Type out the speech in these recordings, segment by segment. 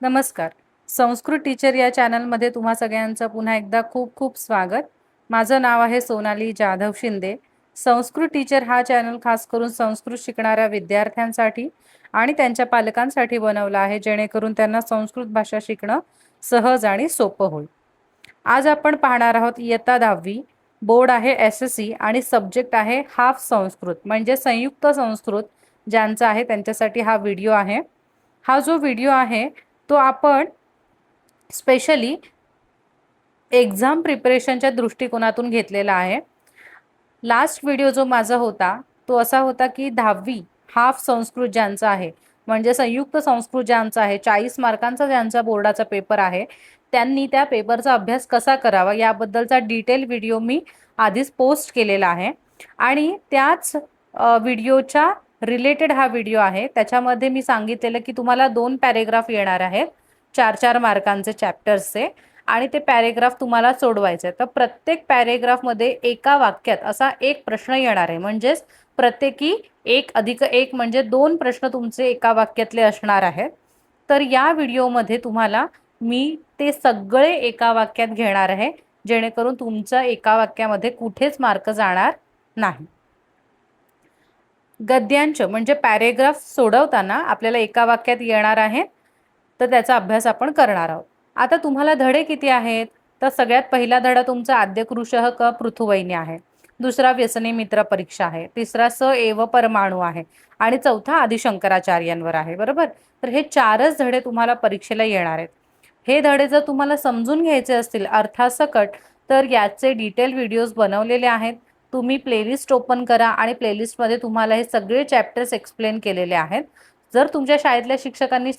नमस्कार. संस्कृत टीचर या चॅनलमध्ये तुम्हा सगळ्यांचं पुन्हा एकदा खूप खूप स्वागत. माझं नाव आहे सोनाली जाधव शिंदे. संस्कृत टीचर हा चॅनल खास करून संस्कृत शिकणाऱ्या विद्यार्थ्यांसाठी आणि त्यांच्या पालकांसाठी बनवला आहे, जेणेकरून त्यांना संस्कृत भाषा शिकणं सहज आणि सोपं होईल. आज आपण पाहणार आहोत इयत्ता 10वी, बोर्ड आहे SSC आणि सब्जेक्ट आहे हाफ संस्कृत म्हणजे संयुक्त संस्कृत. ज्यांचा आहे त्यांच्यासाठी हा व्हिडिओ आहे. हा जो व्हिडिओ आहे तो आपण स्पेशली एक्झाम प्रिपरेशनच्या दृष्टिकोनातून घेतलेला आहे. लास्ट व्हिडिओ जो माझा होता तो असा होता की 10वी हाफ संस्कृत ज्यांचा आहे म्हणजे संयुक्त संस्कृत ज्यांचा आहे, 40 मार्कांचा ज्यांचा बोर्डाचा पेपर आहे, त्यांनी त्या पेपरचा अभ्यास कसा करावा याबद्दलचा डिटेल व्हिडिओ मी आधीच पोस्ट केलेला आहे. आणि त्याच व्हिडिओच्या रिलेटेड हा व्हिडिओ आहे. त्याच्यामध्ये मी सांगितलेलं की तुम्हाला 2 पॅरेग्राफ येणार आहेत, 4-4 मार्कांचे चॅप्टर्सचे, आणि ते पॅरेग्राफ तुम्हाला सोडवायचे. तर प्रत्येक पॅरेग्राफमध्ये एका वाक्यात असा एक प्रश्न येणार आहे, म्हणजेच प्रत्येकी 1+1 म्हणजे 2 प्रश्न तुमचे एका वाक्यातले असणार आहेत. तर या व्हिडिओमध्ये तुम्हाला मी ते सगळे एका वाक्यात घेणार आहे, जेणेकरून तुमचं एका वाक्यामध्ये कुठेच मार्क जाणार नाही. गद्यांश म्हणजे पॅरेग्राफ सोडवताना आपल्याला एका वाक्यात येणार आहे, तर त्याचा अभ्यास आपण करणार आहोत. आता तुम्हाला धडे किती आहेत? तर सगळ्यात पहिला धडा तुमचा आद्यकृशः क पृथुवैन्य आहे, दुसरा व्यसनी मित्र परीक्षा आहे, तिसरा स एव परमाणू आहे आणि चौथा आदि शंकराचार्यांवर आहे. बरोबर. तर हे 4च धडे तुम्हाला परीक्षेला येणार आहेत. हे धडे जर तुम्हाला समजून घ्यायचे असतील अर्थासकट, तर याचे डिटेल व्हिडिओज बनवलेले आहेत. तुम्ही प्लेलिस्ट ओपन करा आणि प्लेलिस्टमध्ये तुम्हाला हे सगळे चॅप्टर्स एक्सप्लेन केलेले आहेत. जर तुमच्या शाळेतल्या शिक्षकांनी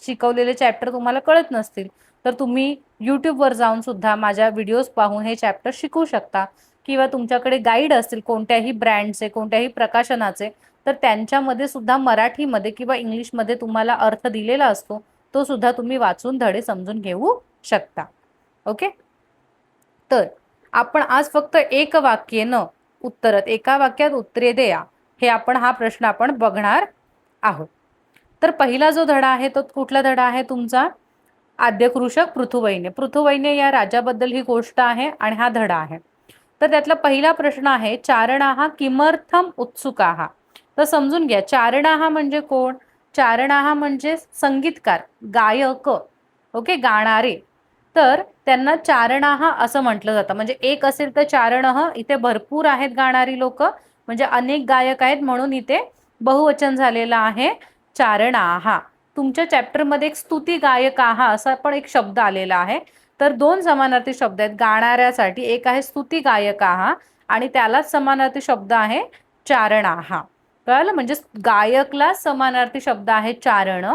शिकवलेले चॅप्टर तुम्हाला कळत नसतील, तर तुम्ही यूट्यूबवर जाऊन सुद्धा माझ्या व्हिडिओज पाहून हे चॅप्टर शिकू शकता. किंवा तुमच्याकडे गाईड असतील कोणत्याही ब्रँडचे, कोणत्याही प्रकाशनाचे, तर त्यांच्यामध्ये सुद्धा मराठीमध्ये किंवा इंग्लिशमध्ये तुम्हाला अर्थ दिलेला असतो, तो सुद्धा तुम्ही वाचून धडे समजून घेऊ शकता. ओके. तर आपण आज फक्त एक वाक्येनं उत्तरत, एका वाक्यात उत्तरे द्या, हे आपण हा प्रश्न आपण बघणार आहोत. तर पहिला जो धडा आहे तो कुठला धडा आहे तुमचा? आद्यकृशक पृथुवैन्य. पृथुवैन्य या राजाबद्दल ही गोष्ट आहे आणि हा धडा आहे. तर त्यातला पहिला प्रश्न आहे, चारणाः किमर्थम उत्सुकाः. तर समजून घ्या, चारणाः म्हणजे कोण? चारणाः म्हणजे संगीतकार, गायक. ओके, गाणारे. तर त्यांना चारणाः असं म्हटलं जातं. म्हणजे एक असेल तर चारणः, इथे भरपूर आहेत गाणारी लोक, म्हणजे अनेक गायक आहेत, म्हणून इथे बहुवचन झालेलं आहे चारणाः. तुमच्या चॅप्टरमध्ये एक स्तुती गायकाः असा पण एक शब्द आलेला आहे. तर 2 समानार्थी शब्द आहेत गाणाऱ्यासाठी. एक आहे स्तुती गायकाः आणि त्यालाच समानार्थी शब्द आहे चारणाः. कळलं? म्हणजे गायकला समानार्थी शब्द आहे चारण,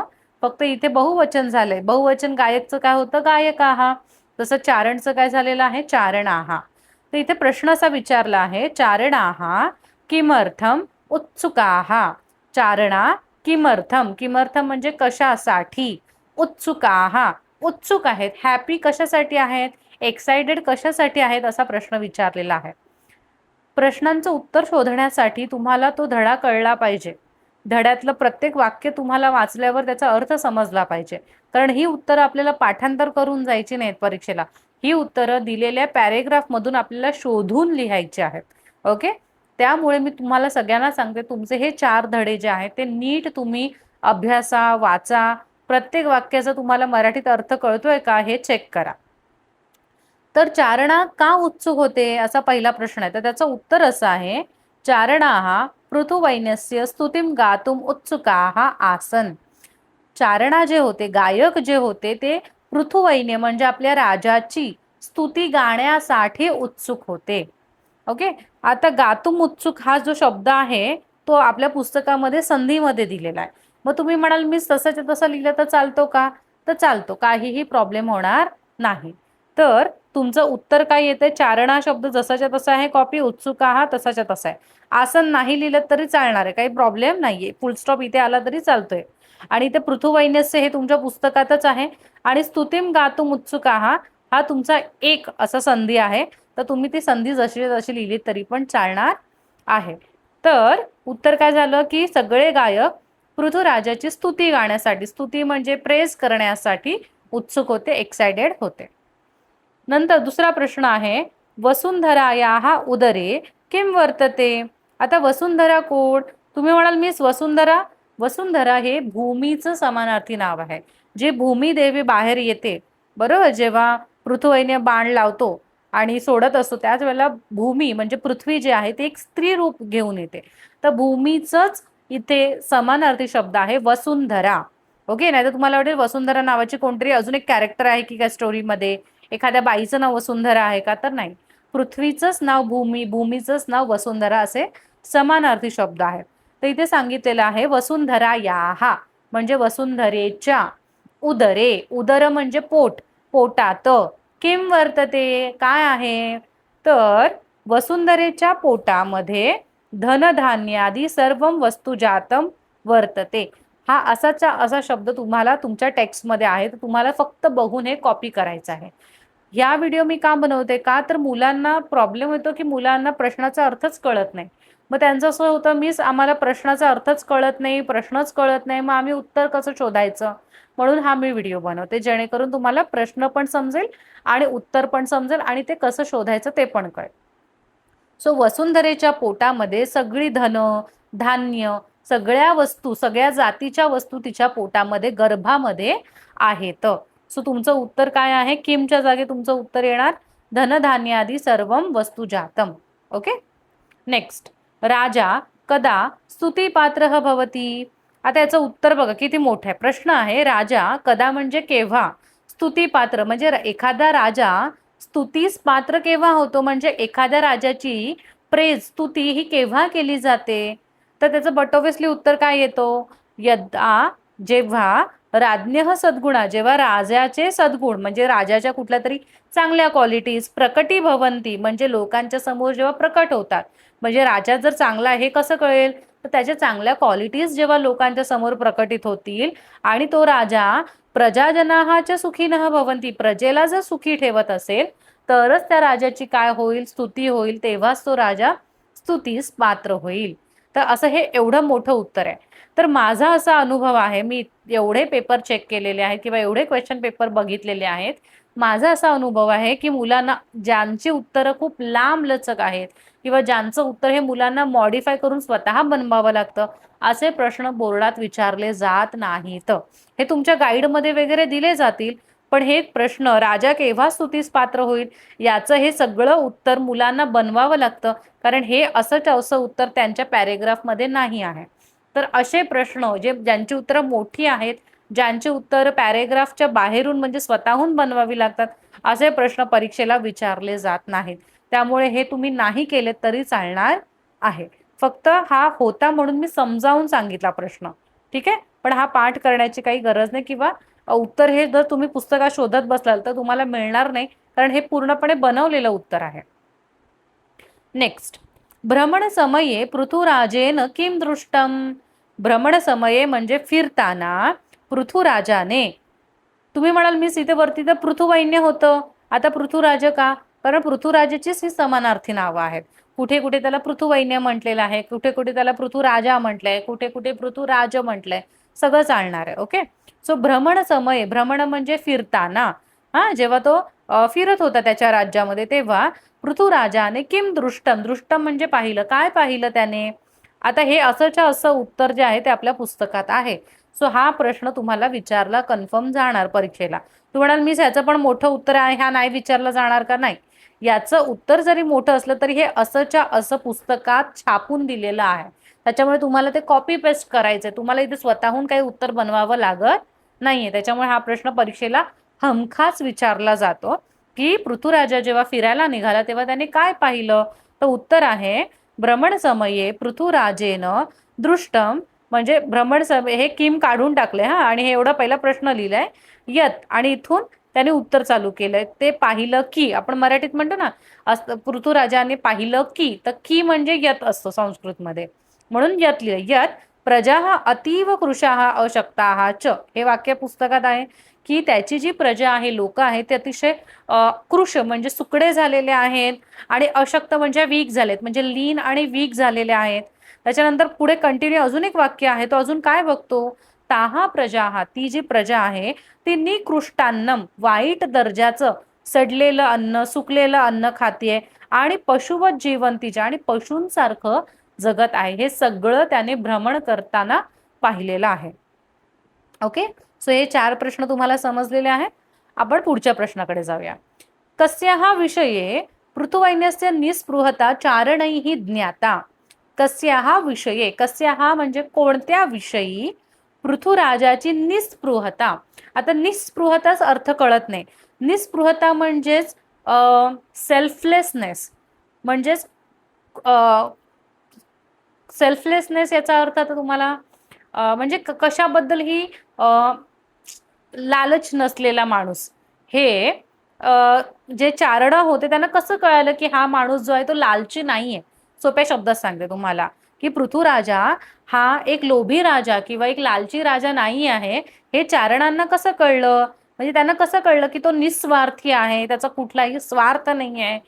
फक्त इथे बहुवचन झालंय. बहुवचन गायकचं काय होतं? गायकाः. तसं चारणचं काय झालेलं आहे? चारणाः. तर इथे प्रश्न असा विचारला आहे, चारणाः किमर्थम उत्सुकाः. चारणा किमर्थम, किमर्थम म्हणजे कशासाठी, उत्सुकाः उत्सुक आहेत, हॅपी कशासाठी आहेत, एक्साइटेड कशासाठी आहेत, असा प्रश्न विचारलेला आहे. प्रश्नांचं उत्तर शोधण्यासाठी तुम्हाला तो धडा कळला पाहिजे. धड्यातलं प्रत्येक वाक्य तुम्हाला वाचल्यावर त्याचा अर्थ समजला पाहिजे. कारण ही उत्तरं आपल्याला पाठांतर करून जायची नाहीत परीक्षेला. ही उत्तरं दिलेल्या पॅरेग्राफमधून आपल्याला शोधून लिहायची आहेत. ओके. त्यामुळे मी तुम्हाला सगळ्यांना सांगते, तुमचे हे 4 धडे जे आहेत ते नीट तुम्ही अभ्यासा, वाचा. प्रत्येक वाक्याचा तुम्हाला मराठीत अर्थ कळतोय का हे चेक करा. तर चारणा का उत्सुक होते असा पहिला प्रश्न आहे. तर त्याचं उत्तर असं आहे, चारणाः पृथुवैन्यस्य स्तुतिं गातुम उत्सुकाः आसन. चारणा जे होते, गायक जे होते, ते पृथुवैन्य म्हणजे आपल्या राजाची स्तुती गाण्यासाठी उत्सुक होते. ओके. आता गातुम उत्सुक हा जो शब्द आहे तो आपल्या पुस्तकामध्ये संधीमध्ये दिलेला आहे. मग तुम्ही म्हणाल मी तसंच्या तसं लिहिलं तर चालतो का? तर चालतो, काहीही प्रॉब्लेम होणार नाही. तर तुमचं उत्तर काय येते? चारणा शब्द जसाच्या तसा आहे कॉपी, उत्सुकाः तसाच्या तसा आहे. आसन नाही लिहिलं तरी चालणार आहे, काही प्रॉब्लेम नाहीये. फुल स्टॉप इथे आला तरी चालतोय. आणि इथे पृथुवैन्यस्य हे तुमच्या पुस्तकातच आहे आणि स्तुतिम गातुम उत्सुकाः हा तुमचा एक असा संधी आहे. तर तुम्ही ती संधी जशी जशी लिहिली तरी पण चालणार आहे. तर उत्तर काय झालं की सगळे गायक पृथ्वीराजाची स्तुती गाण्यासाठी, स्तुती म्हणजे प्रेज करण्यासाठी उत्सुक होते, एक्साइटेड होते. नंतर दुसरा प्रश्न आहे, वसुंधरायाः उदरे किं वर्तते. आता वसुंधरा कोण? तुम्ही म्हणाल मिस वसुंधरा, वसुंधरा हे भूमीचं समानार्थी नाव आहे. जे भूमी देवी बाहेर येते बरोबर, जेव्हा पृथ्वीने बाण लावतो आणि सोडत असतो त्याच वेळेला भूमी म्हणजे पृथ्वी जे आहे ते एक स्त्री रूप घेऊन येते. तर भूमीचंच इथे समानार्थी शब्द आहे वसुंधरा. ओके, नाही तर तुम्हाला वाटेल वसुंधरा नावाची कोणतरी अजून एक कॅरेक्टर आहे की काय स्टोरीमध्ये, एखाद्या बाईचं नाव वसुंधरा आहे का, तर नाही. पृथ्वीचंच नाव भूमी, भूमीचंच नाव वसुंधरा असे समानार्थी शब्द आहेत. तर इथे सांगितलेलं आहे वसुंधरा याहा म्हणजे वसुंधरेच्या, उदरे, उदर म्हणजे पोट, पोटात, किम वर्तते काय आहे, तर वसुंधरेच्या पोटामध्ये धनधान्यादी सर्व वस्तू जातम वर्तते. हा असाचा असा शब्द तुम्हाला तुमच्या टेक्स्टमध्ये आहे, तर तुम्हाला फक्त बघून हे कॉपी करायचं आहे. या व्हिडिओ मी का बनवते का, तर मुलांना प्रॉब्लेम होतो की मुलांना प्रश्नाचा अर्थच कळत नाही. मग त्यांचं असं होतं, मिस आम्हाला प्रश्नाचा अर्थच कळत नाही, प्रश्नच कळत नाही, मग आम्ही उत्तर कसं शोधायचं. म्हणून हा मी व्हिडिओ बनवते, जेणेकरून तुम्हाला प्रश्न पण समजेल आणि उत्तर पण समजेल आणि ते कसं शोधायचं ते पण कळेल. सो वसुंधरेच्या पोटामध्ये सगळी धन धान्य, सगळ्या वस्तू, सगळ्या जातीच्या वस्तू तिच्या पोटामध्ये, गर्भामध्ये आहेत. सो तुमचं उत्तर काय आहे, किमच्या जागी तुमचं उत्तर येणार धनधान्यादी सर्वम वस्तू जातम. ओके, नेक्स्ट, राजा कदा स्तुतिपात्र भवती. आता याचं उत्तर बघा किती मोठं आहे. प्रश्न आहे, राजा कदा म्हणजे केव्हा, स्तुतिपात्र म्हणजे एखादा राजा स्तुतीस पात्र केव्हा होतो, म्हणजे एखाद्या राजाची प्रेज, स्तुती ही केव्हा केली जाते. तर त्याचं बट ऑब्वियसली उत्तर काय येतो, यदा जेव्हा राज्ञः सद्गुणा, जेव्हा राजाचे सद्गुण म्हणजे राजाच्या कुठल्या तरी चांगल्या क्वालिटीज प्रकटी भवंती म्हणजे लोकांच्या समोर जेव्हा प्रकट होतात. म्हणजे राजा जर चांगला आहे हे कसं कळेल, तर त्याच्या चांगल्या क्वालिटीज जेव्हा लोकांच्या समोर प्रकटित होतील आणि तो राजा प्रजाजनाच्या सुखीनः भवंती, प्रजेला जर सुखी ठेवत असेल तरच त्या राजाची काय होईल, स्तुती होईल, तेव्हाच तो राजा स्तुतीस पात्र होईल. तर असं हे एवढं मोठं उत्तर आहे. तर माझा असा अनुभव आहे, मी एवढे पेपर चेक केलेले आहेत किंवा एवढे क्वेश्चन पेपर बघितलेले आहेत, माझा असा अनुभव आहे की मुलांना ज्यांची उत्तरं खूप लांब लचक आहेत किंवा ज्यांचं उत्तर हे मुलांना मॉडिफाय करून स्वतः बनवावं लागतं, असे प्रश्न बोर्डात विचारले जात नाहीत. हे तुमच्या गाईडमध्ये वगैरे दिले जातील, पण हे प्रश्न राजा केव्हा स्तुतीस पात्र होईल याचं हे सगळं उत्तर मुलांना बनवावं लागतं, कारण हे असं उत्तर त्यांच्या पॅरेग्राफमध्ये नाही आहे. तर असे प्रश्न ज्यांची उत्तरं मोठी आहेत, ज्यांची उत्तर पॅरेग्राफच्या बाहेरून म्हणजे स्वतःहून बनवावी लागतात, असे प्रश्न परीक्षेला विचारले जात नाहीत. त्यामुळे हे तुम्ही नाही केले तरी चालणार आहे. फक्त हा होता म्हणून मी समजावून सांगितला प्रश्न, ठीक आहे. पण हा पाठ करण्याची काही गरज नाही किंवा उत्तर हे जर तुम्ही पुस्तकात शोधत बसलाल तर तुम्हाला मिळणार नाही, कारण हे पूर्णपणे बनवलेलं उत्तर आहे. नेक्स्ट, भ्रमण समये पृथुराजेन किम दृष्टम. भ्रमण समये म्हणजे फिरताना पृथुराजाने, तुम्ही म्हणाल मी इथे वरती तर पृथुवैन्य होतं, आता पृथुराज का, कारण पृथुराजाचीच ही समानार्थी नावं आहेत. कुठे कुठे त्याला पृथुवैन्य म्हटलेलं आहे, कुठे कुठे त्याला पृथुराजा म्हटलंय, कुठे कुठे पृथुराज म्हटलंय, सगळं चालणार आहे. ओके, सो भ्रमण समय, भ्रमण म्हणजे फिरताना, जेव्हा तो फिरत होता त्याच्या राज्यामध्ये तेव्हा पृथुराजाने किम दृष्टम, दृष्टम म्हणजे पाहिलं, काय पाहिलं त्याने. आता हे असंच्या असं उत्तर जे आहे ते आपल्या पुस्तकात आहे. सो हा प्रश्न तुम्हाला विचारला कन्फर्म जाणार परीक्षेला. तू म्हणाल मी याचं पण मोठं उत्तर आहे, हा नाही विचारला जाणार का, नाही. याचं उत्तर जरी मोठं असलं तरी हे असंच्या असं पुस्तकात छापून दिलेलं आहे, त्याच्यामुळे तुम्हाला ते कॉपी पेस्ट करायचंय, तुम्हाला इथे स्वतःहून काही उत्तर बनवावं लागत नाहीये. त्याच्यामुळे हा प्रश्न परीक्षेला हमखास विचारला जातो की पृथुराजा जेव्हा फिरायला निघाला तेव्हा त्याने काय पाहिलं. तर उत्तर आहे भ्रमण समये पृथुराजेन दृष्टम, म्हणजे भ्रमण समय हे किम काढून टाकले आणि हे एवढा पहिला प्रश्न लिहिलाय यत, आणि इथून त्याने उत्तर चालू केलंय, ते पाहिलं की, आपण मराठीत म्हणतो ना पृथुराजाने पाहिलं की, तर की म्हणजे यत असतो संस्कृतमध्ये, म्हणून यत लिहिलं. यत प्रजा अतीव कृशाः अशक्ताः च, हे वाक्य पुस्तकात आहे की त्याची जी प्रजा आहे, लोक आहेत, ते अतिशय कृश म्हणजे सुकडे झालेले आहेत आणि अशक्त म्हणजे वीक झालेत, म्हणजे लीन आणि वीक झालेले आहेत. त्याच्यानंतर पुढे कंटिन्यू अजून एक वाक्य आहे, तो अजून काय बघतो, ताहा प्रजा, ती जी प्रजा आहे ती निकृष्टान्नम, वाईट दर्जाचं सडलेलं अन्न, सुकलेलं अन्न खातीये आणि पशुवत जीवन तिच्या, आणि पशूंसारखं जगत आहे. हे सगळं त्याने भ्रमण करताना पाहिलेलं आहे. ओके, सो हे 4 प्रश्न तुम्हाला समजलेले आहेत. आपण पुढच्या प्रश्नाकडे जाऊया. कस्याः विषये पृथुवैन्यस्य निस्पृहता चारणैः ज्ञाता. कस्याः विषये, कस्याः म्हणजे कोणत्या विषयी, पृथुराजाची निस्पृहता. आता निस्पृहताच अर्थ कळत नाही. निस्पृहता म्हणजेच सेल्फलेसनेस, म्हणजेच सेल्फलेसनेस याचा अर्थ आता तुम्हाला म्हणजे कशाबद्दल ही लालच नसलेला माणूस. हे जे चारण होते त्यांना कसं कळालं की हा माणूस जो आहे तो लालची नाहीये. सोप्या शब्दात सांगते तुम्हाला की पृथुराजा हा एक लोभी राजा किंवा एक लालची राजा नाही आहे. हे चारणांना कसं कळलं, म्हणजे त्यांना कसं कळलं की तो निस्वार्थी आहे, त्याचा कुठलाही स्वार्थ नाही आहे.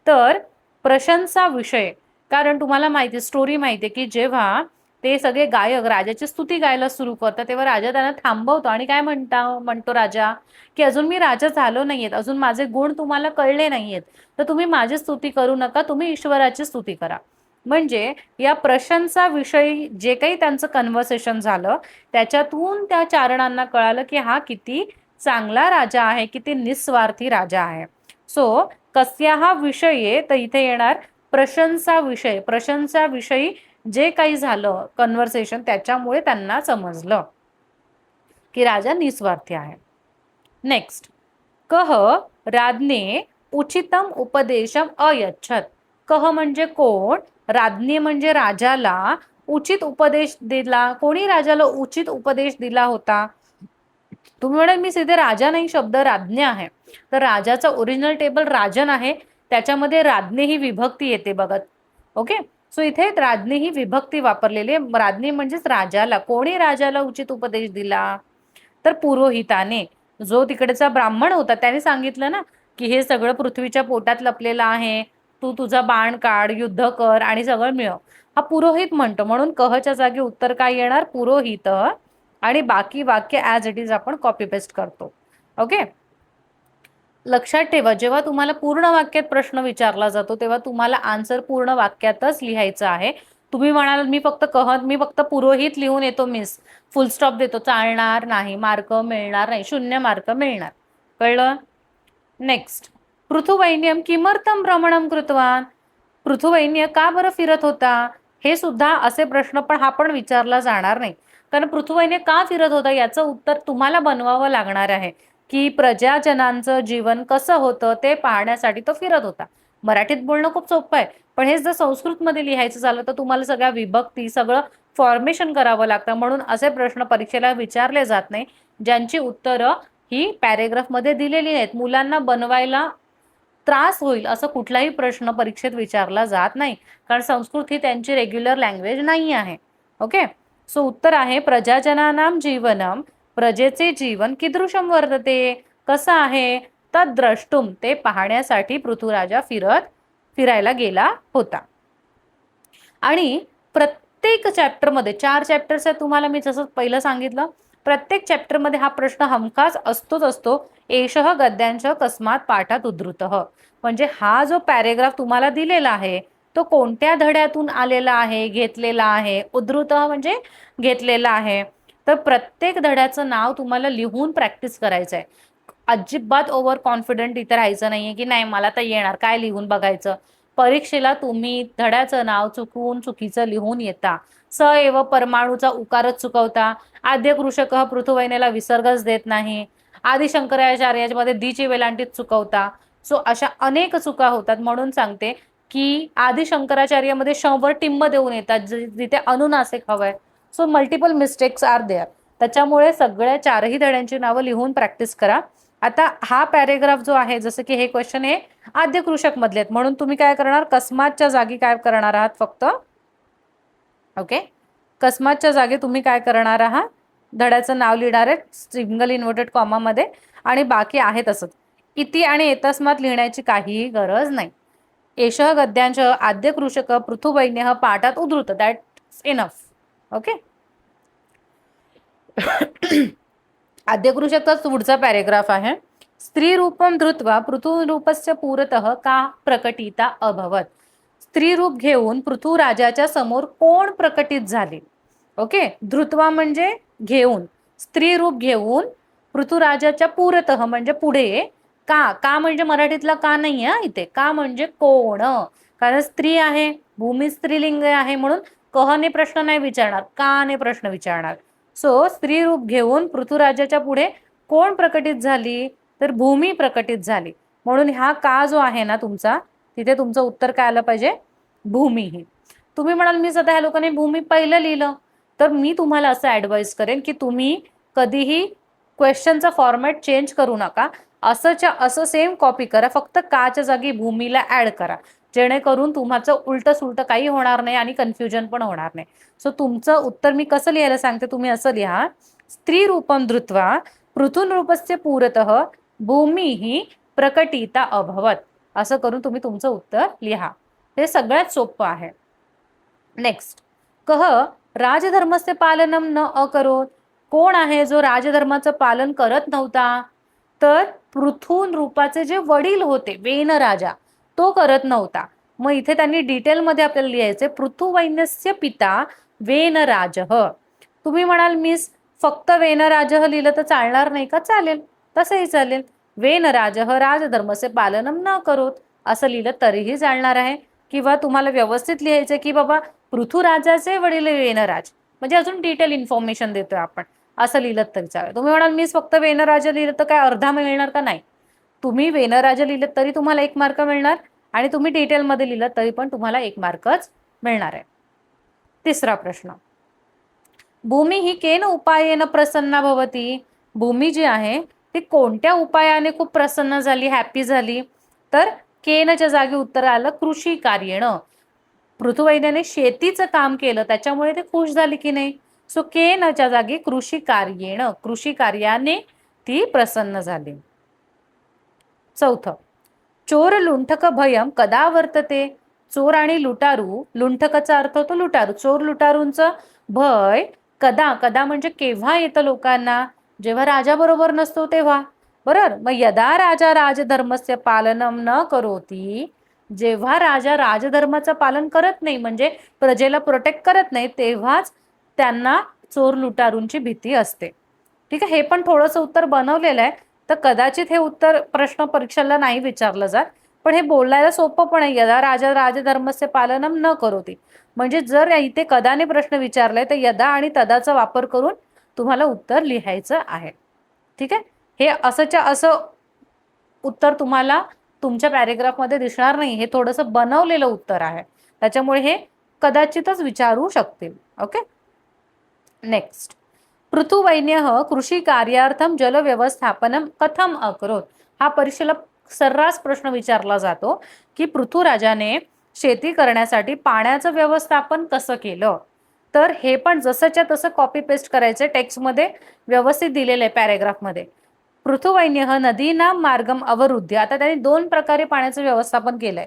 तर प्रशंसा विषय, कारण तुम्हाला माहिती, स्टोरी माहितीये की जेव्हा ते सगळे गायक राजाची स्तुती गायला सुरू करतात तेव्हा राजा त्यांना थांबवतो आणि काय म्हणतो राजा की अजून मी राजा झालो नाहीयेत, अजून माझे गुण तुम्हाला कळले नाहीयेत, तर तुम्ही माझी स्तुती करू नका, तुम्ही ईश्वराची स्तुती करा. म्हणजे या प्रशंसा विषयी जे काही त्यांचं कन्व्हर्सेशन झालं त्याच्यातून त्या चारणांना कळालं की हा किती चांगला राजा आहे, किती निस्वार्थी राजा आहे. सो कस्याहा विषये, तर इथे येणार प्रशंसा विषय. प्रशंसा विषयी जे काही झालं कन्व्हर्सेशन त्याच्यामुळे त्यांना समजलं की राजा निस्वार्थी आहे. नेक्स्ट, कह राज्ञे उचितम उपदेशम अयच्छत. कह म्हणजे कोण, राज्ञे म्हणजे राजाला, उचित उपदेश दिला. कोणी राजाला उचित उपदेश दिला होता. तुम्ही म्हणाल मी सीधे राजा नाही, शब्द राज्ञ आहे, तर राजाचा ओरिजिनल टेबल राजन आहे, त्याच्यामध्ये राज्ञे ही विभक्ती येते बघत. ओके, सो इथे राज्ञे ही विभक्ती वापरलेली आहे. राज्ञे म्हणजेच राजाला. कोणी राजाला उचित उपदेश दिला, तर पुरोहिताने, जो तिकडचा ब्राह्मण होता त्याने सांगितलं ना की हे सगळं पृथ्वीच्या पोटात लपलेलं आहे, तू तुझा बाण काढ, युद्ध कर आणि सगळं मिळव. हा पुरोहित म्हणतो, म्हणून कहच्या जागी उत्तर काय येणार, पुरोहित. आणि बाकी वाक्य ॲज इट इज आपण कॉपी पेस्ट करतो. ओके, लक्षात ठेवा, जेव्हा तुम्हाला पूर्ण वाक्यात प्रश्न विचारला जातो तेव्हा तुम्हाला आन्सर पूर्ण वाक्यातच लिहायचं आहे. तुम्ही म्हणाल मी फक्त पुरोहित लिहून येतो मिस, फुल स्टॉप देतो, चालणार नाही, मार्क मिळणार नाही, 0 मार्क मिळणार. कळलं? नेक्स्ट, पृथुवैन्यम किमर्थम भ्रमणम कृतवान. पृथुवैन्य का बरं फिरत होता, हे सुद्धा असे प्रश्न पण विचारला जाणार नाही. कारण पृथुवैन्य का फिरत होता याचं उत्तर तुम्हाला बनवावं लागणार आहे की प्रजाजनांचं जीवन कसं होतं ते पाहण्यासाठी तो फिरत होता. मराठीत बोलणं खूप सोपं आहे, पण हे जर संस्कृतमध्ये लिहायचं झालं तर तुम्हाला सगळ्या विभक्ती, सगळं फॉर्मेशन करावं लागतं. म्हणून असे प्रश्न परीक्षेला विचारले जात नाही ज्यांची उत्तरं ही पॅरेग्राफमध्ये दिलेली आहेत. मुलांना बनवायला त्रास होईल असं कुठलाही प्रश्न परीक्षेत विचारला जात नाही, कारण संस्कृत ही त्यांची रेग्युलर लँग्वेज नाही आहे. ओके, सो उत्तर आहे प्रजाजनानाम जीवनम, प्रजेचे जीवन कीदृशम वर्तते, कसं आहे, तर द्रष्टुम, ते पाहण्यासाठी पृथुराजा फिरायला गेला होता. आणि प्रत्येक चॅप्टरमध्ये 4 चॅप्टर्स आहेत तुम्हाला, मी जसं पहिलं सांगितलं, प्रत्येक चॅप्टरमध्ये हा प्रश्न हमखास असतो. एषः गद्यांच्या कस्मात पाठात उद्धृतः, म्हणजे हा जो पॅरेग्राफ तुम्हाला दिलेला आहे तो कोणत्या धड्यातून आलेला आहे, घेतलेला आहे. उद्धृतः म्हणजे घेतलेला आहे. तर प्रत्येक धड्याचं नाव तुम्हाला लिहून प्रॅक्टिस करायचं आहे. अजिबात ओव्हर कॉन्फिडंट इथे राहायचं नाहीये की नाही मला तर येणार, काय लिहून बघायचं. परीक्षेला तुम्ही धड्याचं नाव चुकीचं लिहून येता. स एव परमाणूचा उकारच चुकवता. आद्य कृषक पृथुवैन्याला विसर्गच देत नाही. आदि शंकराचार्याच्या मध्ये दीची वेलांटीत चुकवता. सो अशा अनेक चुका होतात. म्हणून सांगते की आदि शंकराचार्यामध्ये शंभर टिंब देऊन येतात जिथे अनुनासिक हवंय. So multiple mistakes are there. त्याच्यामुळे सगळ्या 4ही धड्यांची नावं लिहून प्रॅक्टिस करा. आता हा पॅरेग्राफ जो आहे, जसं की हे क्वेश्चन हे आद्य कृषक मधले आहेत, म्हणून तुम्ही काय करणार, कस्मातच्या जागी काय करणार आहात फक्त. ओके, कस्मातच्या जागी तुम्ही काय करणार आहात, धड्याचं नाव लिहिणार आहे सिंगल इन्व्हर्टेड कॉमा मध्ये, आणि बाकी आहे तसंच. इति आणि एतस्मात लिहिण्याची काहीही गरज नाही. एषः गद्यांश आद्य कृषक पृथुवैन्य पाठात उद्धृत, दॅट इट्स इनफ. ओके. आद्यकृषकचा पुढचा पॅरेग्राफ आहे. स्त्री रूपम धृत्वा पृथुरूपस्य पुरतः का प्रकटिता अभवत. स्त्री रूप घेऊन पृथुराजाच्या समोर कोण प्रकटित झाले. ओके. धृत्वा म्हणजे घेऊन, स्त्री रूप घेऊन पृथुराजाच्या पुरतः म्हणजे पुढे, का म्हणजे मराठीतला का नाही आहे इथे, का म्हणजे कोण, कारण स्त्री आहे, भूमी स्त्रीलिंग आहे, म्हणून कहने प्रश्न नाही विचारणार, काने प्रश्न विचारणार. सो स्त्री रूप घेऊन पृथुराजाच्या पुढे कोण प्रकटित झाली, तर भूमी प्रकटित झाली. म्हणून हा का जो आहे ना तुमचा, तिथे तुमचं उत्तर काय आलं पाहिजे, भूमी. ही तुम्ही म्हणाल मी सध्या ह्या लोकांनी भूमी पहिलं लिहिलं, तर मी तुम्हाला असं ऍडवाइस करेन की तुम्ही कधीही क्वेश्चनचा फॉर्मॅट चेंज करू नका. असंच्या असं सेम कॉपी करा, फक्त काच्या जागी भूमीला ऍड करा, जेणेकरून तुमचं उलट सुलट काही होणार नाही आणि कन्फ्युजन पण होणार नाही. सो तुमचं उत्तर मी कसं लिहायला सांगते, तुम्ही असं लिहा, स्त्री रूपम धृत्वा पृथुरूपस्य पुरतः भूमी ही प्रकटिता अभवत. असं करून तुम्ही तुमचं उत्तर लिहा. हे सगळ्यात सोपं आहे. नेक्स्ट, कह राजधर्मस्य पालनम न अकरोत. कोण आहे जो राजधर्माचं पालन करत नव्हता, तर पृथून रूपाचे जे वडील होते वेन राजा, तो करत नव्हता. मग इथे त्यांनी डिटेलमध्ये आपल्याला लिहायचे, पृथुवैन्यस्य पिता वेनराजः. तुम्ही म्हणाल मिस फक्त वेनराजः लिहिलं तर चालणार नाही का, चालेल, तसंही चालेल. वेनराजः राजधर्मचे पालनम न करोत असं लिहिलं तरीही चालणार आहे. किंवा तुम्हाला व्यवस्थित लिहायचं की बाबा पृथुराजाचे वडील वेनराज, म्हणजे अजून डिटेल इन्फॉर्मेशन देतोय आपण, असं लिहिलं तरी चालेल. तुम्ही म्हणाल मी फक्त वेनराजा लिहिलं तर काय अर्धा मिळणार का, नाही. तुम्ही वेनराजा लिहिलं तरी तुम्हाला 1 मार्क मिळणार आणि तुम्ही डिटेलमध्ये लिहिलं तरी पण तुम्हाला 1 मार्कच मिळणार आहे. तिसरा प्रश्न, भूमी ही केन उपायेन प्रसन्न भवती. भूमी जी आहे ती कोणत्या उपायाने खूप प्रसन्न झाली, हॅपी झाली, तर केनच्या जागी उत्तर आलं कृषी कार्येनं. पृथुवैन्याने शेतीचं काम केलं त्याच्यामुळे ते खुश झाली की नाही. सो केनच्या जागी कृषी कार्येनं, कृषी कार्याने ती प्रसन्न झाली. चौथं, चोर लुंठक भयम कदा वर्तते. चोर आणि लुटारू, लुंठकाचा अर्थ होतो लुटारू, चोर लुटारूंचं भय कदा, कदा म्हणजे केव्हा येतं लोकांना, जेव्हा राजा बरोबर नसतो तेव्हा. बरोबर. मग यदा राजा राजधर्मस्य पालनम न करोती, जेव्हा राजा राजधर्माचं पालन करत नाही म्हणजे प्रजेला प्रोटेक्ट करत नाही, तेव्हाच त्यांना चोर लुटारूंची भीती असते. ठीक आहे. हे पण थोडंसं उत्तर बनवलेलं आहे, तर कदाचित हे उत्तर प्रश्न परीक्षेला नाही विचारलं जात, पण हे बोलायला सोपं पण आहे. यदा राजा राजधर्मस्य पालनम न करोती, म्हणजे जर इथे कदाने प्रश्न विचारलाय तर यदा आणि तदाचा वापर करून तुम्हाला उत्तर लिहायचं आहे. ठीक आहे. हे असंच्या असं उत्तर तुम्हाला तुमच्या पॅरेग्राफमध्ये दिसणार नाही, हे थोडंसं बनवलेलं उत्तर आहे, त्याच्यामुळे हे कदाचितच विचारू शकतील. ओके. नेक्स्ट, पृथुवैन्यः कृषी कार्यार्थम जल व्यवस्थापनम कथम अकरोत. हा परीक्षेला सर्रास प्रश्न विचारला जातो की पृथुराजाने शेती करण्यासाठी पाण्याचं व्यवस्थापन कसं केलं. तर हे पण जसंच्या तसं कॉपी पेस्ट करायचं, टेक्स्टमध्ये व्यवस्थित दिलेलं आहे पॅरेग्राफमध्ये. पृथुवैन्यः नदीना मार्गम अवरुद्ध. आता त्यांनी 2 प्रकारे पाण्याचं व्यवस्थापन केलंय.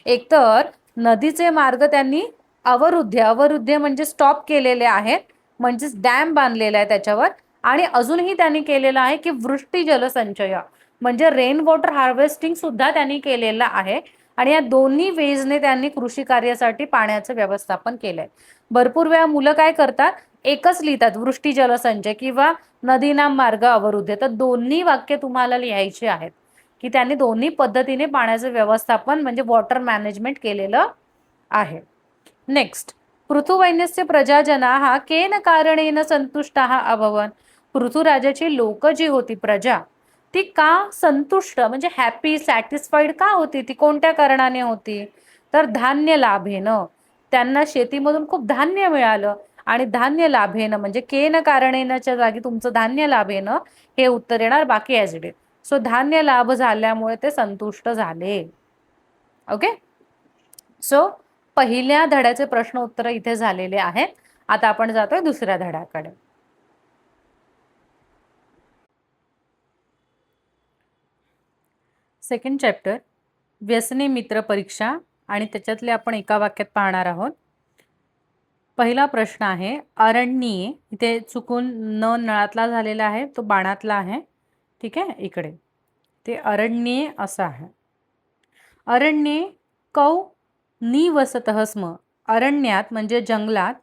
एक तर नदीचे मार्ग त्यांनी अवरुद्ध म्हणजे स्टॉप केलेले आहेत, म्हणजेच डॅम बांधलेला आहे त्याच्यावर. आणि अजूनही त्यांनी केलेलं आहे की वृष्टी जलसंचय म्हणजे रेन वॉटर हार्वेस्टिंग सुद्धा त्यांनी केलेलं आहे. आणि या दोन्ही वेजने त्यांनी कृषी कार्यासाठी पाण्याचं व्यवस्थापन केलंय. भरपूर वेळा मुलं काय करतात, एकच लिहितात वृष्टी जलसंचय किंवा नदीना मार्ग अवरुद्ध, तर दोन्ही वाक्य तुम्हाला लिहायची आहेत की त्यांनी दोन्ही पद्धतीने पाण्याचं व्यवस्थापन म्हणजे वॉटर मॅनेजमेंट केलेलं आहे. नेक्स्ट, पृथुवैन्यस्य प्रजाजना हा केन कारणेन संतुष्टाः अभवन्. पृथुराजाची लोक जी होती प्रजा, ती का संतुष्ट म्हणजे हॅपी सॅटिस्फाईड का होती, ती कोणत्या कारणाने होती, तर धान्य लाभेनं. त्यांना शेतीमधून खूप धान्य मिळालं आणि धान्य लाभेनं म्हणजे केन कारणेनच्या जागी तुमचं धान्य लाभेनं हे उत्तर येणार, बाकी ॲज इट इज. सो धान्य लाभ झाल्यामुळे ते संतुष्ट झाले. ओके. सो पहिल्या धड्याचे प्रश्न उत्तर इथे झालेले आहेत. आता आपण जातोय दुसऱ्या धड्याकडे. सेकंड चॅप्टर, व्यसने मित्र परीक्षा, आणि त्याच्यातले आपण एका वाक्यात पाहणार आहोत. पहिला प्रश्न आहे अरण्ये, इथे चुकून न नळातला झालेला आहे, तो बाणातला आहे. ठीक आहे, इकडे ते अरण्ये असं आहे. अरण्ये कौ निवसतः स्म. अरण्यात म्हणजे जंगलात.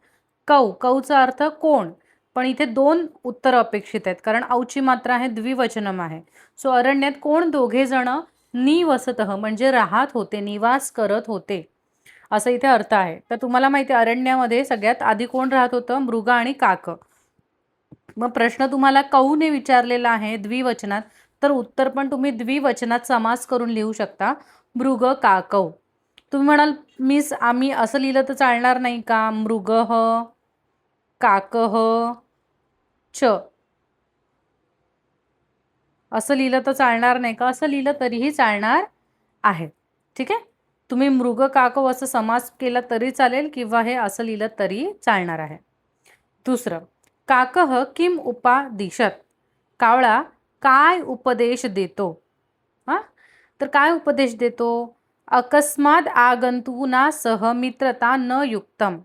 कौचा अर्थ कोण, पण इथे दोन उत्तर अपेक्षित आहेत कारण औची मात्रा आहे, द्विवचनम आहे. सो अरण्यात कोण दोघे जण निवसतः म्हणजे राहत होते, निवास करत होते असं इथे अर्थ आहे. तर तुम्हाला माहिती आहे अरण्यामध्ये सगळ्यात आधी कोण राहत होतं, मृग आणि काक. मग प्रश्न तुम्हाला कौने विचारलेला आहे द्विवचनात, तर उत्तर पण तुम्ही द्विवचनात समास करून लिहू शकता, मृग काकौ. तुम्ही म्हणाल मिस आम्ही असं लिहिलं तर चालणार नाही का, मृगः काकः च असं लिहिलं तर चालणार नाही का, असं लिहिलं तरीही चालणार आहे. ठीक आहे, तुम्ही मृग काकौ असं समास केला तरी चालेल किंवा हे असं लिहिलं तरी चालणार आहे. दुसरं, काकः किम उपादिशत. कावळा काय उपदेश देतो. हा, तर काय उपदेश देतो, अकस्मात आगंतुना सह मित्रता न युक्तम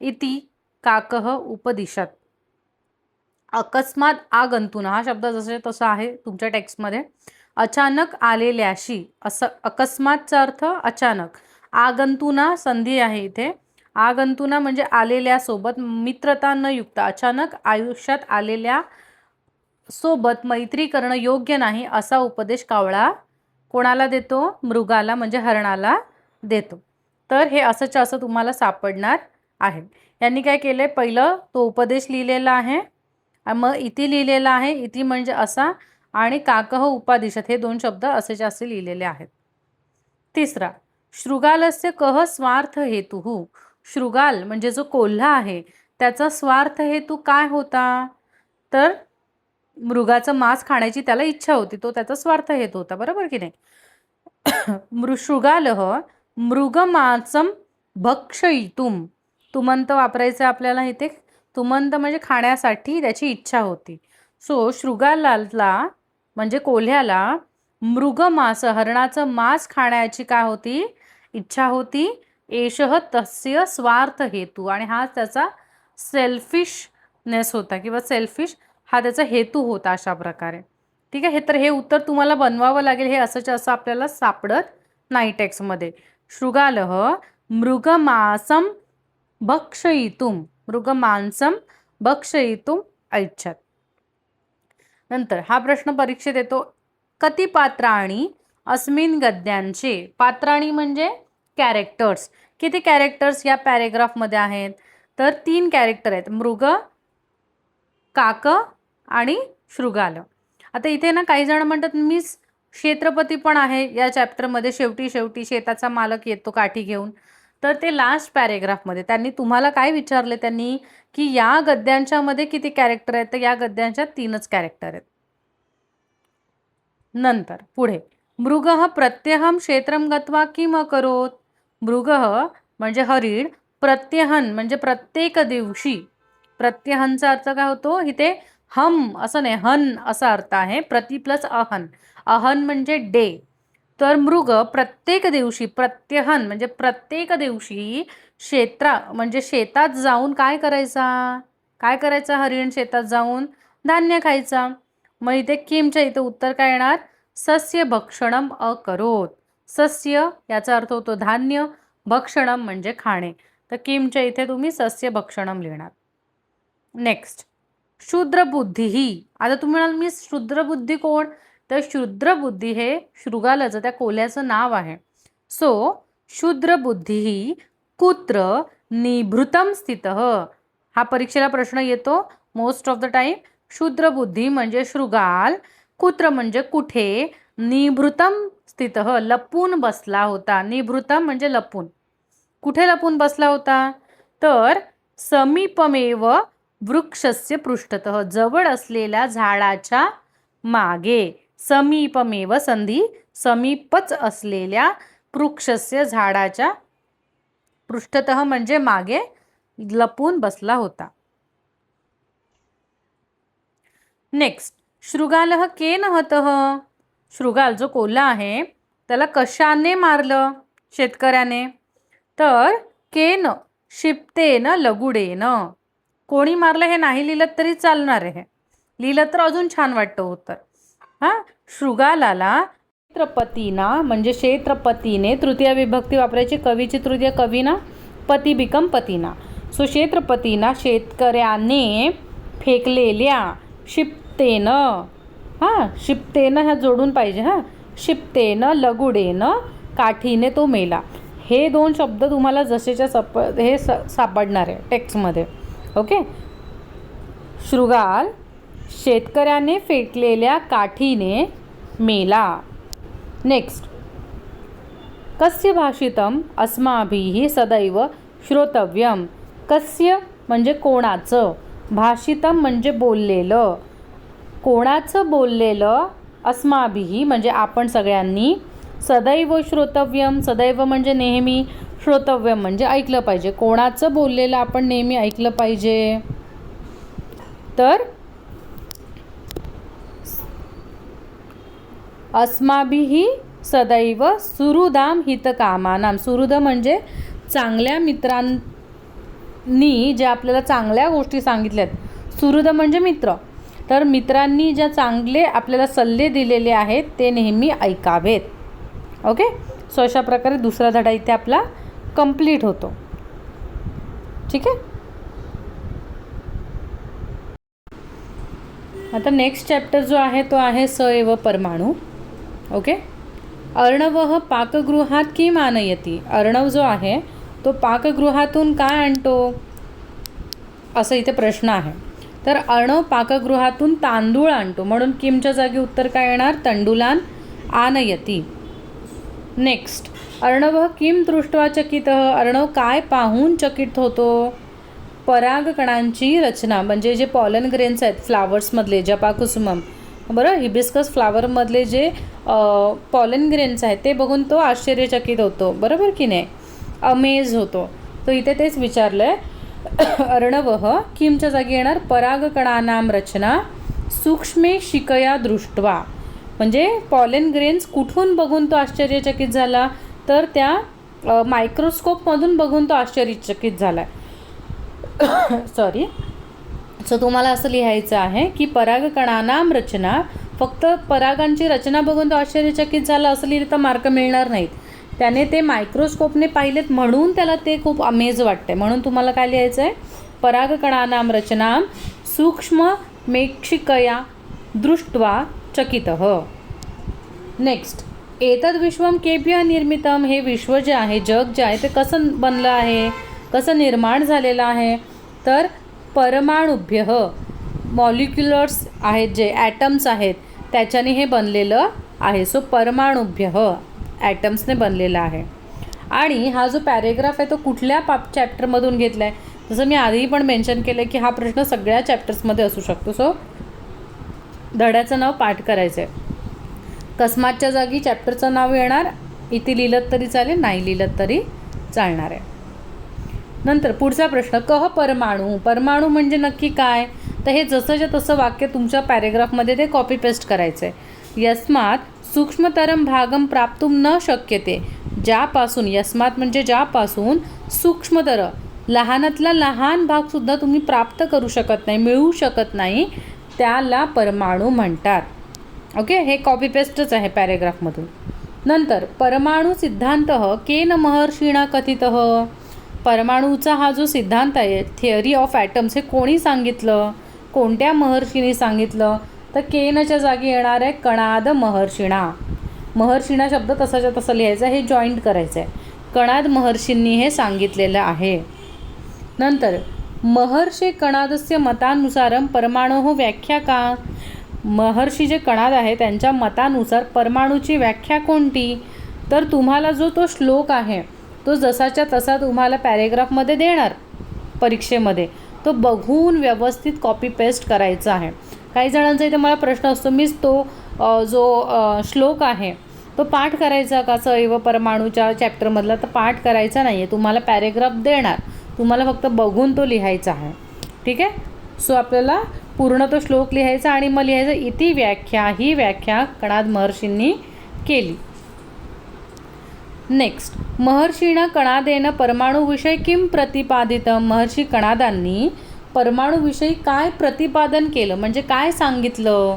इति काकः उपदिशत. अकस्मात आगंतुना हा शब्द जसे तसा आहे तुमच्या टेक्स्टमध्ये. अचानक आलेल्याशी, असं अकस्मातचा अर्थ अचानक. आगंतुना संधी आहे इथे. आगंतुना म्हणजे आलेल्या सोबत, मित्रता न युक्त अचानक आयुष्यात आलेल्या सोबत मैत्री करणं योग्य नाही असा उपदेश कावळा कोणाला देतो, मृगाला म्हणजे हरणाला देतो. तर हे असंच्या असं तुम्हाला सापडणार आहे. यांनी काय केलंय, पहिलं तो उपदेश लिहिलेला आहे, मग इति लिहिलेला आहे, इति म्हणजे असा, आणि काकः उपादिशत हे दोन शब्द असेच्या असे लिहिलेले आहेत. तिसरा, शृगालस्य कः स्वार्थ हेतुः. शृगाल म्हणजे जो कोल्हा आहे त्याचा स्वार्थ हेतू काय होता, तर मृगाचं मांस खाण्याची त्याला इच्छा होती, तो त्याचा स्वार्थ हेतू होता, बरोबर की नाही. शृगालः मृगमांसम भक्षयितुम. तुमंत वापरायचं आपल्याला इथे. तुमंत म्हणजे खाण्यासाठी त्याची इच्छा होती. सो शृगालाला म्हणजे कोल्ह्याला मृगमांस हरणाचं मांस खाण्याची काय होती, इच्छा होती. एषः तस्य स्वार्थ हेतू, आणि हा त्याचा सेल्फिशनेस होता किंवा सेल्फिश हा त्याचा हेतू होता अशा प्रकारे. ठीक आहे, तर हे उत्तर तुम्हाला बनवावं लागेल, हे असंच्या असं आपल्याला सापडत नाही टेक्स्टमध्ये. शृगालः मृगमांसम भक्षयितुम, मृगमांसम भक्षयितुम ऐच्छत. नंतर हा प्रश्न परीक्षेत येतो, कति पात्राणी अस्मिन गद्यांचे. पात्राणी म्हणजे कॅरेक्टर्स. किती कॅरेक्टर्स या पॅरेग्राफमध्ये आहेत, तर 3 कॅरेक्टर आहेत, मृग, काक आणि शृगाल. आता इथे ना काही जण म्हणतात मिस क्षेत्रपती पण आहे या चॅप्टरमध्ये, शेवटी शेताचा मालक येतो काठी घेऊन. तर ते लास्ट पॅरेग्राफमध्ये त्यांनी तुम्हाला काय विचारले, त्यांनी की या गद्यांच्या मध्ये किती कॅरेक्टर आहेत, तर या गद्यांच्या 3च कॅरेक्टर आहेत. नंतर पुढे, मृगः प्रत्यहम क्षेत्रम गत्वा किम अकरोत. मृगः म्हणजे हरिण, प्रत्यहन म्हणजे प्रत्येक दिवशी. प्रत्यहनचा अर्थ काय होतो इथे, हम असं नाही, हन असा अर्थ आहे. प्रति प्लस अहन, अहन म्हणजे डे. तर मृग प्रत्येक दिवशी, प्रत्यहन म्हणजे प्रत्येक दिवशी, क्षेत्र म्हणजे शेतात जाऊन काय करायचा हरिण, शेतात जाऊन धान्य खायचा. मग इथे किमच्या इथे उत्तर काय येणार, सस्य भक्षणम अकरोत. सस्य याचा अर्थ होतो धान्य, भक्षणम म्हणजे खाणे, तर किमच्या इथे तुम्ही सस्य भक्षणम लिहिणार. नेक्स्ट, शूद्रबुद्धी. आता तुम्ही म्हणाल मी शूद्रबुद्धी कोण, तर शूद्रबुद्धी हे शृगालाचं त्या कोल्ह्याचं नाव आहे. सो शूद्रबुद्धी कुत्र निभृतम स्थितः. हा परीक्षेला प्रश्न येतो मोस्ट ऑफ द टाइम. शूद्रबुद्धी म्हणजे शृगाल, कुत्र म्हणजे कुठे, निभृतम स्थितः लपून बसला होता. निभृतम म्हणजे लपून, कुठे लपून बसला होता, तर समीपमेव वृक्षस्य पृष्ठतः जवळ असलेल्या झाडाच्या मागे. समीपमेव संधी, समीपच असलेल्या, वृक्षस्य झाडाच्या, पृष्ठतः म्हणजे मागे, लपून बसला होता. नेक्स्ट, शृगालः केन हतः. शृगाल जो कोल्हा आहे त्याला कशाने मारलं शेतकऱ्याने, तर केन शिपतेन लगुडेन. कोणी मारलं हे नाही लिहिलं तरी चालणार आहे, लिहिलं तर अजून छान वाटतं उत्तर. हां, शृगालाला क्षेत्रपतीना म्हणजे क्षेत्रपतीने तृतीय विभक्ती वापरायची. कवीची तृतीय कवीना, पती बिकम पतीना. सो क्षेत्रपतीना शेतकऱ्याने फेकलेल्या शिपतेनं, हां शिपतेनं ह्या जोडून पाहिजे. हां, शिपतेनं लगुडेनं काठीने तो मेला. हे दोन शब्द तुम्हाला जसेच्या हे सापडणार आहे टेक्स्टमध्ये. ओके, शृगाल शेतकऱ्याने फेकलेल्या काठीने मेला. नेक्स्ट, कस्य भाषितम अस्माभिः सदैव श्रोतव्यम. कस्य म्हणजे कोणाचं, भाषितम म्हणजे बोललेलं, कोणाचं बोललेलं, अस्माभिः म्हणजे आपण सगळ्यांनी, सदैव श्रोतव्यम सदैव म्हणजे नेहमी, श्रोतव्यम म्हणजे ऐकलं पाहिजे. कोणाचं बोललेलं आपण नेहमी ऐकलं पाहिजे. तर अस्माभिः सदैव सुहृदां हितकामानां. सुहृद म्हणजे चांगल्या मित्रांनी जे आपल्याला चांगल्या गोष्टी सांगितल्यात. सुहृद म्हणजे मित्र. तर मित्रांनी ज्या चांगले आपल्याला सल्ले दिलेले आहेत ते नेहमी ऐकावेत. ओके, सो अशा प्रकारे दुसरा धडा इथे आपला कंप्लीट होतो. ठीक आहे. आता नेक्स्ट चॅप्टर जो आहे तो आहे स एव परमाणू. ओके, अर्णवः पाकगृहात किम आनयति. अर्णव जो आहे तो पाकगृहातून काय आणतो असं इथे प्रश्न आहे. तर अर्णव पाकगृहातून तांदूळ आणतो, म्हणून किमच्या जागी उत्तर काय येणार, तंडुलान आनयति. नेक्स्ट, अर्णव किम दृष्ट्वा चकितः. अर्णव काय पाहून चकित होतो, परागकणांची रचना म्हणजे जे पॉलन ग्रेन्स आहेत फ्लावर्समधले, जपाकुसुमम बरं, हिबिस्कस फ्लावरमधले जे पॉलन ग्रेन्स आहेत ते बघून तो आश्चर्यचकित होतो, बरोबर की नाही, अमेज होतो. तो इथे तेच विचारलं आहे. अर्णवः किमच्या जागी येणार परागकणानां रचना सूक्ष्मे शिकया दृष्ट्वा. म्हणजे पॉलन ग्रेन्स कुठून बघून तो आश्चर्यचकित झाला, तर त्या मायक्रोस्कोपमधून बघून तो आश्चर्यचकित झाला. सॉरी. सो तुम्हाला असं लिहायचं आहे की परागकणानां रचना, फक्त परागांची रचना बघून तो आश्चर्यचकित झाला असं लिहिलं तर मार्क मिळणार नाहीत. त्याने ते मायक्रोस्कोपने पाहिलेत म्हणून त्याला ते खूप अमेज वाटते. म्हणून तुम्हाला काय लिहायचं आहे, परागकणानां रचना सूक्ष्म मेक्षिकया दृष्ट्वा चकितः. नेक्स्ट, एतद् विश्वम केभ्यः निर्मितम. हे विश्व जे आहे, जग जे आहे ते कसं बनलं आहे, कसं निर्माण झालेलं आहे, तर परमाणुभ्यः, मॉलिक्युलर्स आहेत जे ॲटम्स आहेत त्याच्याने हे बनलेलं आहे. सो परमाणुभ्यः ॲटम्सने बनलेला आहे. आणि हा जो पॅरेग्राफ आहे तो कुठल्या चॅप्टरमधून घेतला आहे, जसं मी आधी पण मेन्शन केलं की हा प्रश्न सगळ्या चॅप्टर्समध्ये असू शकतो. सो धड्याचं नाव पाठ करायचं आहे. कसमातच्या जागी चॅप्टरचं नाव येणार, इथे लिहिलं तरी चालेल, नाही लिहिलं तरी चालणार आहे. नंतर पुढचा प्रश्न, कह परमाणू. परमाणू म्हणजे नक्की काय, तर हे जसंच्या तसं वाक्य तुमच्या पॅरेग्राफमध्ये ते कॉपी पेस्ट करायचं आहे. यस्मात सूक्ष्मतरम भागम प्राप्तुम न शक्यते. ज्यापासून, यस्मात म्हणजे ज्यापासून, सूक्ष्मतर लहानातला लहान भागसुद्धा तुम्ही प्राप्त करू शकत नाही, मिळवू शकत नाही, त्याला परमाणू म्हणतात. ओके, हे कॉपी पेस्टच आहे पॅरेग्राफमधून. नंतर परमाणू सिद्धांत केन महर्षीणा कथितः. परमाणूचा हा जो सिद्धांत आहे, थिअरी ऑफ ॲटम्स, हे कोणी सांगितलं, कोणत्या महर्षीने सांगितलं, तर केनच्या जागी येणार आहे कणाद महर्षिणा. महर्षिणा शब्द तसाच्या तसं लिहायचा, हे जॉईंट करायचं आहे. कणाद महर्षींनी हे सांगितलेलं आहे. नंतर महर्षे कणादस्य मतानुसारम परमाणोः व्याख्या का. महर्षी जे कणाद आहे त्यांच्या मतानुसार परमाणूची व्याख्या कोणती, तर तुम्हाला जो तो श्लोक आहे तो जसाच्या तसा तुम्हाला पॅरेग्राफमध्ये देणार परीक्षेमध्ये, तो बघून व्यवस्थित कॉपी पेस्ट करायचा आहे. काही जणांचा इथे मला प्रश्न असतो, मीच तो जो श्लोक आहे तो पाठ करायचा का, सैव परमाणूच्या चॅप्टरमधला, तर पाठ करायचा नाही आहे. तुम्हाला पॅरेग्राफ देणार, तुम्हाला फक्त बघून तो लिहायचा आहे. ठीक आहे. सो आपल्याला पूर्ण तो श्लोक लिहायचा आणि मग लिहायचं इति व्याख्या, ही व्याख्या कणाद महर्षींनी केली. नेक्स्ट, महर्षीणा कणादेन परमाणुविषयी किं प्रतिपादितं. महर्षी कणादांनी परमाणुविषयी काय प्रतिपादन केलं, म्हणजे काय सांगितलं,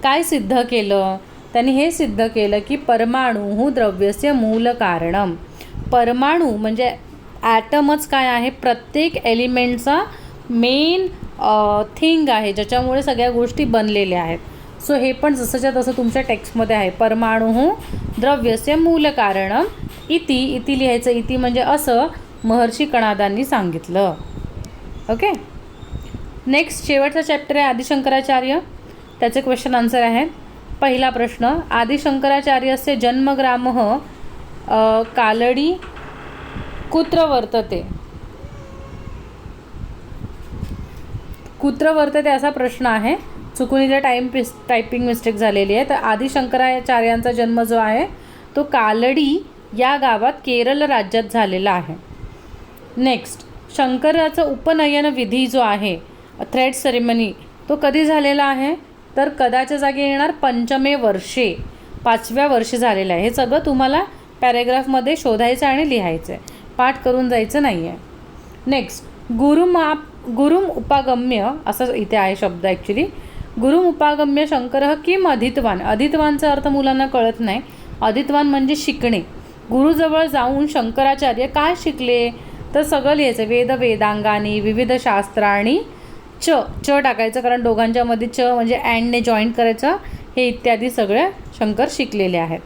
काय सिद्ध केलं. त्यांनी हे सिद्ध केलं की परमाणु द्रव्यस्य मूल कारणम. परमाणु म्हणजे ॲटमच काय आहे, प्रत्येक एलिमेंटचा मेन थिंग आहे ज्याच्यामुळे सगळ्या गोष्टी बनलेल्या आहेत. सो हे पण जसंच्या तसं तुमच्या टेक्स्टमध्ये आहे. परमाणु द्रव्यस्य मूल कारणम इति लिहायचं. इति म्हणजे असं महर्षी कणादांनी सांगितलं. ओके. नेक्स्ट, शेवटचा चॅप्टर आहे आदिशंकराचार्य. त्याचे क्वेश्चन आन्सर आहेत. पहिला प्रश्न, आदिशंकराचार्यस्य जन्मग्रामः कालडी कुत्र वर्तते. कुत्र वर्तते असा प्रश्न आहे. चुकून इथे टायपिंग मिस्टेक झालेली आहे. तर आदिशंकराचार्यांचा जन्म जो आहे तो कालडी या गावात केरळ राज्यात झालेला आहे. नेक्स्ट, शंकराचं उपनयन विधी जो आहे, थ्रेड सेरेमनी, तो कधी झालेला आहे, तर कदाच्या जागी येणार पंचमे वर्षे, 5व्या वर्षी झालेलं आहे. हे सगळं तुम्हाला पॅरेग्राफमध्ये शोधायचं आणि लिहायचं आहे, पाठ करून जायचं नाही आहे. नेक्स्ट, गुरुम उपागम्य असं इथे आहे शब्द ॲक्च्युली. गुरुम उपागम्य शंकर किम अधितवान. अधितवानचा अर्थ मुलांना कळत नाही. अधितवान म्हणजे शिकणे. गुरुजवळ जाऊन शंकराचार्य काय शिकले, तर सगळं लिहायचं. वेदांगानी विविध शास्त्राणी च टाकायचं, कारण दोघांच्या मध्ये च म्हणजे अँडने जॉईंट करायचं. हे इत्यादी सगळे शंकर शिकलेले आहेत.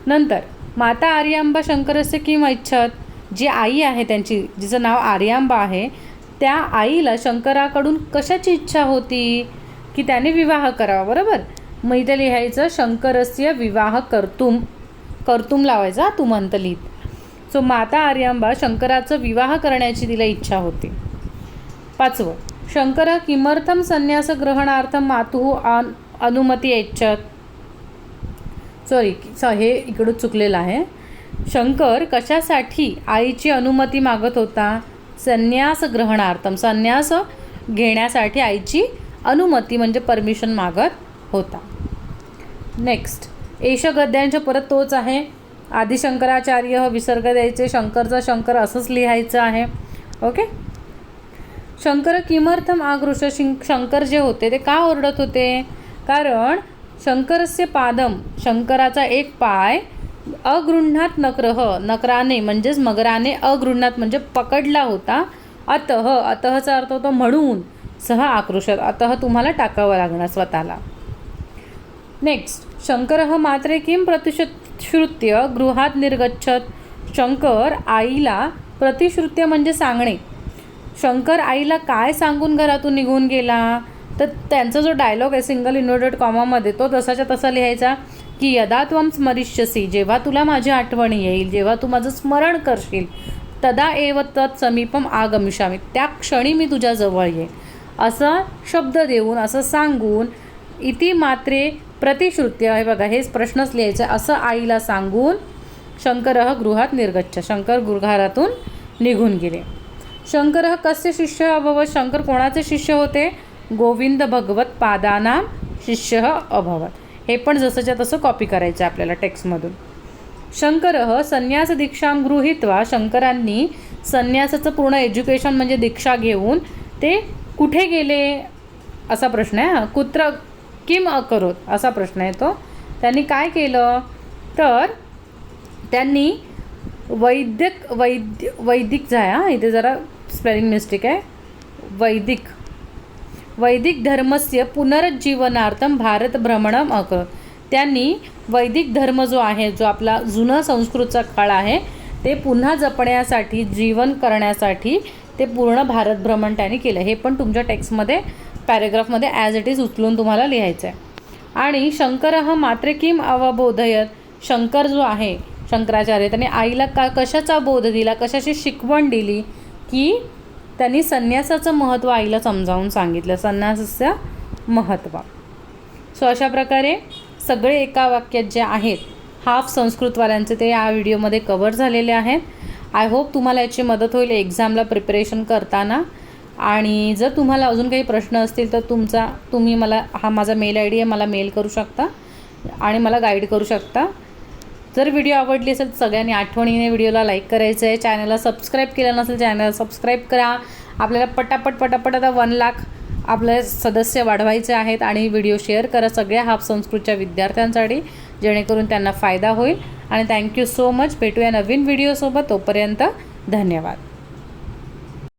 नंतर, माता आर्यांबा शंकरस्य किम ऐच्छत. जी आई आहे त्यांची, जिचं नाव आर्यांबा आहे, त्या आईला शंकराकडून कशाची इच्छा होती, की त्याने विवाह करावा. बरोबर. मग इथे लिहायचं शंकरस्य विवाह कर्तुम लावायचा तुमंत लिहित. सो माता आर्यांबा शंकराचं विवाह करण्याची तिला इच्छा होती. 5वं, शंकर किमर्थम संन्यास ग्रहणार्थम मातुः अनुमती ऐच्छत. हे इकडून चुकलेलं आहे. शंकर कशासाठी आईची अनुमती मागत होता, संन्यास ग्रहणार्थम, संन्यास घेण्यासाठी आईची अनुमती म्हणजे परमिशन मागत होता. नेक्स्ट, एष गद्यांच्या परत तोच आहे. आदिशंकराचार्य विसर्ग द्यायचे, शंकरचा शंकर असंच लिहायचं आहे. ओके. शंकर किमर्थम आगृष. शंकर जे होते ते का ओरडत होते, कारण शंकरस्य पादम, शंकराचा एक पाय अगृह्णात नकराने म्हणजेच मगराने, अगृह्णात म्हणजे पकडला होता. अतःचा अर्थ होतो म्हणून, सह आकृषत, अतः तुम्हाला टाकावं लागणार स्वतःला. नेक्स्ट, शंकर मात्रे किम प्रतिश्रुत्य गृहात निर्गच्छत. शंकर आईला, प्रतिश्रुत्य म्हणजे सांगणे, शंकर आईला काय सांगून घरातून निघून गेला, तर त्यांचा जो डायलॉग आहे सिंगल इन्व्हर्टेड कॉमामध्ये तो तसाच्या तसा लिहायचा की यदा त्वं स्मरिष्यसी, जेव्हा तुला माझी आठवण येईल, जेव्हा तू माझं स्मरण करशील, तदा एव तत् समीपम आगमिष्यामि, त्या क्षणी मी तुझ्या जवळ येईल, असा शब्द देऊन, असं सांगून, इति मात्रे प्रतिश्रुत्य, हे बघा हेच प्रश्नच लिहायचं, असं आईला सांगून शंकरः गृहात निर्गच्छ, शंकर गृहघरातून निघून गेले. शंकरः कस्य शिष्य अभवत. शंकर कोणाचे शिष्य होते, गोविंद भगवत पादानां शिष्य अभवत. हे पण जसंच्या तसं कॉपी करायचं आपल्याला टेक्स्टमधून. शंकरः संन्यास दीक्षां गृहीत्वा. शंकरांनी संन्यासाचं पूर्ण एज्युकेशन म्हणजे दीक्षा घेऊन ते कुठे गेले असा प्रश्न आहे. कुत्र किम अकरोत असा प्रश्न आहे तो. त्यांनी काय केलं, तर त्यांनी वैदिक जाया, इथे जरा स्पेलिंग मिस्टेक आहे, वैदिक धर्मस्य पुनरुज्जीवनार्थम भारत भ्रमणम अकरोत. त्यांनी वैदिक धर्म जो आहे, जो आपला जुना संस्कृतचा काळ आहे, ते पुन्हा जपण्यासाठी, जीवन करण्यासाठी ते पूर्ण भारत भ्रमण त्यांनी केलं. हे पण तुमच्या टेक्स्टमध्ये पॅरेग्राफमध्ये ॲज इट इज उचलून तुम्हाला लिहायचं आहे. आणि शंकरः मात्रे किम अवबोधयत. शंकर जो आहे, शंकराचार्य, त्यांनी आईला कशाचा बोध दिला, कशाची शिकवण दिली, की त्यांनी संन्यासाचं महत्त्व आईला समजावून सांगितलं, संन्यासाचं महत्त्व. सो अशा प्रकारे सगळे एका वाक्यात जे आहेत हाफ संस्कृतवाल्यांचे ते या व्हिडिओमध्ये कवर झालेले आहेत. आय होप तुम्हाला याची मदत होईल एक्झामला प्रिपरेशन करताना. आणि जर तुम्हाला अजून काही प्रश्न असतील तर तुम्ही मला, हा माझा मेल ID आहे, मला मेल करू शकता आणि मला गाईड करू शकता. जर व्हिडिओ आवडली असेल तर सगळ्यांनी आठवणीने व्हिडिओला लाईक करायचं आहे. चॅनलला सबस्क्राईब केलं नसेल चॅनलला सबस्क्राईब करा. आपल्याला पटापट आता 1 लाख आपले सदस्य वाढवायचे आहेत. आणि व्हिडिओ शेअर करा सगळ्या हाफ संस्कृतच्या विद्यार्थ्यांसाठी, जेणेकरून त्यांना फायदा होईल. आणि थँक्यू सो मच. भेटूया नवीन व्हिडिओसोबत. तोपर्यंत धन्यवाद.